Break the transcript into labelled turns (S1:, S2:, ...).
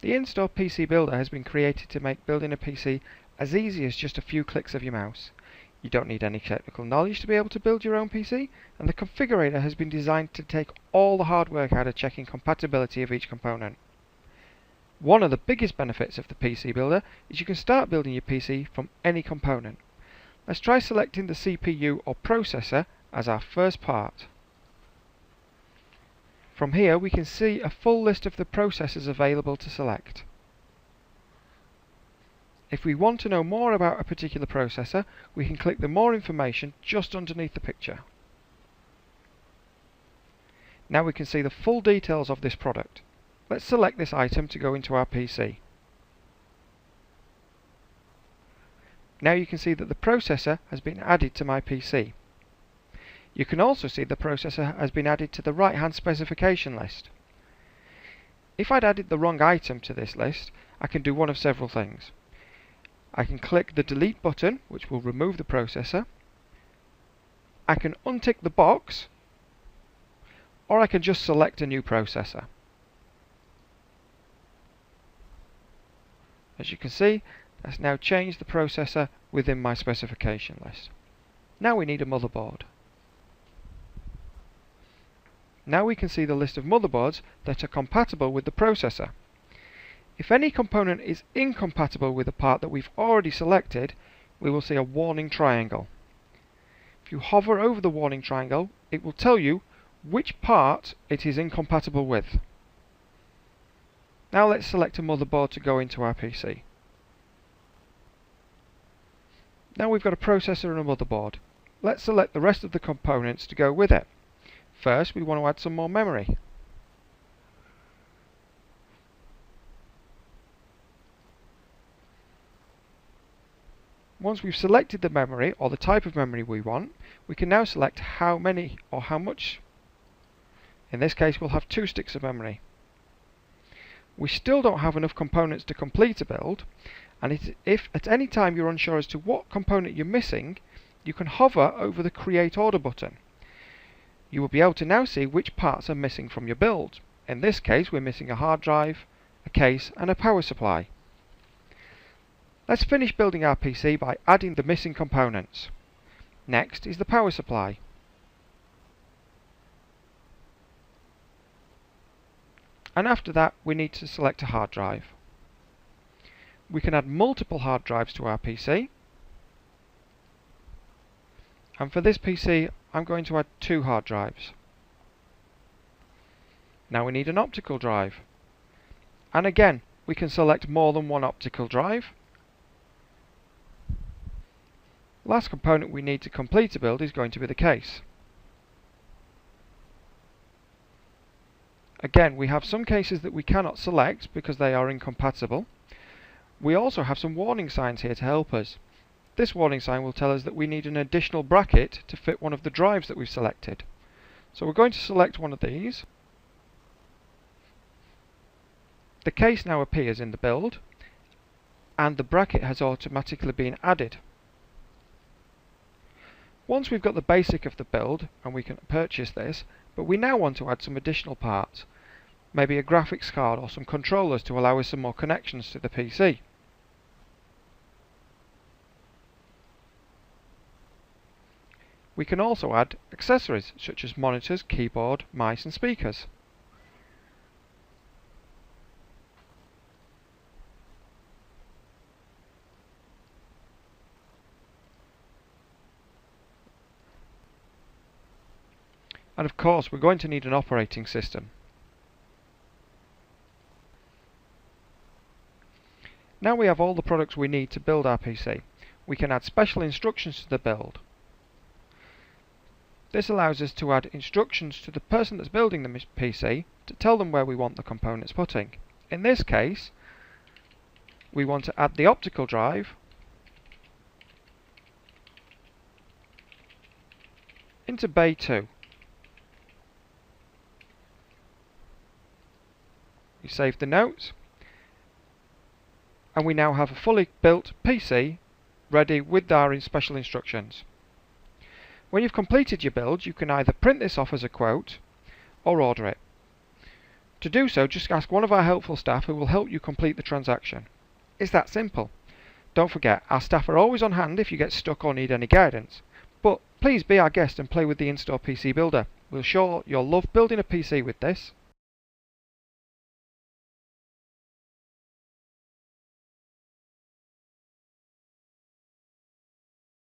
S1: The in-store PC Builder has been created to make building a PC as easy as just a few clicks of your mouse. You don't need any technical knowledge to be able to build your own PC, and the configurator has been designed to take all the hard work out of checking compatibility of each component. One of the biggest benefits of the PC Builder is you can start building your PC from any component. Let's try selecting the CPU or processor as our first part. From here we can see a full list of the processors available to select. If we want to know more about a particular processor, we can click the More Information just underneath the picture. Now we can see the full details of this product. Let's select this item to go into our PC. Now you can see that the processor has been added to my PC. You can also see the processor has been added to the right-hand specification list. If I'd added the wrong item to this list, I can do one of several things. I can click the Delete button, which will remove the processor. I can untick the box, or I can just select a new processor. As you can see, that's now changed the processor within my specification list. Now we need a motherboard. Now we can see the list of motherboards that are compatible with the processor. If any component is incompatible with a part that we've already selected, we will see a warning triangle. If you hover over the warning triangle, it will tell you which part it is incompatible with. Now let's select a motherboard to go into our PC. Now we've got a processor and a motherboard. Let's select the rest of the components to go with it. First, we want to add some more memory. Once we've selected the memory or the type of memory we want, we can now select how many or how much. In this case, we'll have 2 sticks of memory. We still don't have enough components to complete a build, and if at any time you're unsure as to what component you're missing, you can hover over the Create Order button. You will be able to now see which parts are missing from your build. In this case, we're missing a hard drive, a case, and a power supply. Let's finish building our PC by adding the missing components. Next is the power supply. And after that, we need to select a hard drive. We can add multiple hard drives to our PC. And for this PC, I'm going to add 2 hard drives. Now we need an optical drive. And again, we can select more than one optical drive. Last component we need to complete a build is going to be the case. Again, we have some cases that we cannot select because they are incompatible. We also have some warning signs here to help us. This warning sign will tell us that we need an additional bracket to fit one of the drives that we've selected. So we're going to select one of these. The case now appears in the build, and the bracket has automatically been added. Once we've got the basic of the build, and we can purchase this, but we now want to add some additional parts, maybe a graphics card or some controllers to allow us some more connections to the PC. We can also add accessories such as monitors, keyboard, mice and speakers. And of course, we're going to need an operating system. Now we have all the products we need to build our PC. We can add special instructions to the build. This allows us to add instructions to the person that's building the PC to tell them where we want the components putting. In this case, we want to add the optical drive into Bay 2. We save the notes, and we now have a fully built PC ready with our special instructions. When you've completed your build, you can either print this off as a quote or order it. To do so, just ask one of our helpful staff who will help you complete the transaction. It's that simple. Don't forget, our staff are always on hand if you get stuck or need any guidance. But please be our guest and play with the In-Store PC Builder. We're sure you'll love building a PC with this.